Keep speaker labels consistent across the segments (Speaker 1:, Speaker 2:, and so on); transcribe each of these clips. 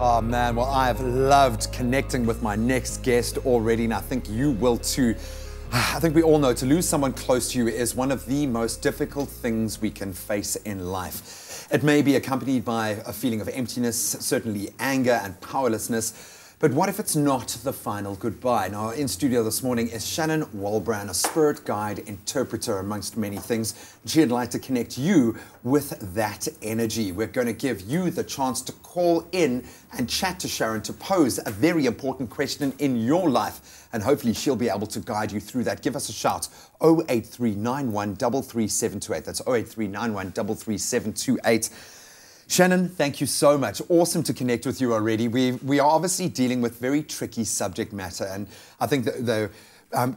Speaker 1: Oh man, well, I have loved connecting with my next guest already, and I think you will too. I think we all know to lose someone close to you is one of the most difficult things we can face in life. It may be accompanied by a feeling of emptiness, certainly anger and powerlessness. But what if it's not the final goodbye? Now, in studio this morning is Shannon Walbran, a spirit guide, interpreter, amongst many things. She'd like to connect you with that energy. We're going to give you the chance to call in and chat to Sharon to pose a very important question in your life. And hopefully she'll be able to guide you through that. Give us a shout, 08391 33728. That's 08391 33728. Shannon, thank you so much. Awesome to connect with you already. We are obviously dealing with very tricky subject matter, and I think the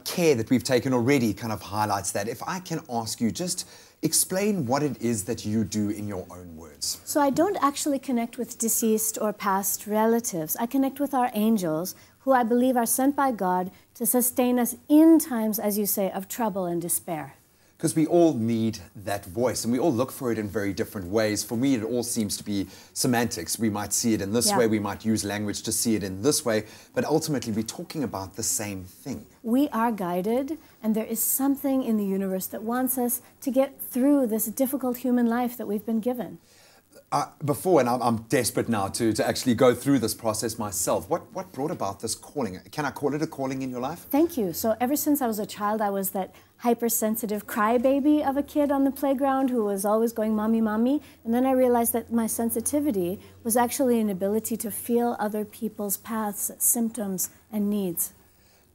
Speaker 1: care that we've taken already kind of highlights that. If I can ask you, just explain what it is that you do in your own words.
Speaker 2: So I don't actually connect with deceased or past relatives. I connect with our angels, who I believe are sent by God to sustain us in times, as you say, of trouble and despair.
Speaker 1: Because we all need that voice, and we all look for it in very different ways. For me, it all seems to be semantics. We might see it in this way, we might use language to see it in this way, but ultimately we're talking about the same thing. We
Speaker 2: are guided, and there is something in the universe that wants us to get through this difficult human life that we've been given.
Speaker 1: And I'm desperate now to actually go through this process myself. What brought about this calling? Can I call it a calling in your life?
Speaker 2: Thank you. So ever since I was a child, I was that hypersensitive crybaby of a kid on the playground who was always going, "Mommy, mommy." And then I realized that my sensitivity was actually an ability to feel other people's paths, symptoms, and needs.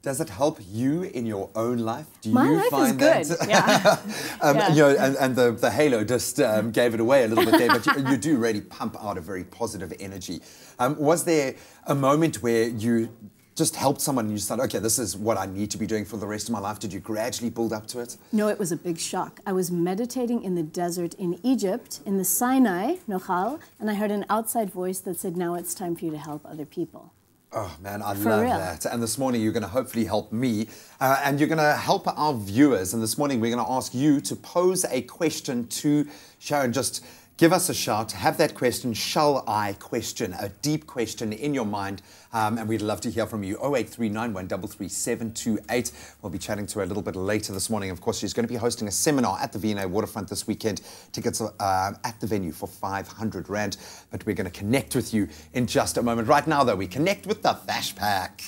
Speaker 1: Does it help you in your own life? Do
Speaker 2: My
Speaker 1: you
Speaker 2: life
Speaker 1: find
Speaker 2: is good.
Speaker 1: that?
Speaker 2: Yeah.
Speaker 1: You know, and the halo just gave it away a little bit there, but you do really pump out a very positive energy. Was there a moment where you just helped someone and you just thought, okay, this is what I need to be doing for the rest of my life? Did you gradually build up to it?
Speaker 2: No, it was a big shock. I was meditating in the desert in Egypt, in the Sinai, Nochal, and I heard an outside voice that said, now it's time for you to help other people.
Speaker 1: Oh man, I
Speaker 2: For
Speaker 1: love
Speaker 2: real.
Speaker 1: that. And this morning you're going to hopefully help me and you're going to help our viewers. And this morning we're going to ask you to pose a question to Sharon. Just give us a shout. Have that question, shall I question, a deep question in your mind. And we'd love to hear from you. 08391 33728. We'll be chatting to her a little bit later this morning. Of course, she's going to be hosting a seminar at the V&A Waterfront this weekend. Tickets at the venue for 500 Rand. But we're going to connect with you in just a moment. Right now, though, we connect with the Fash Pack.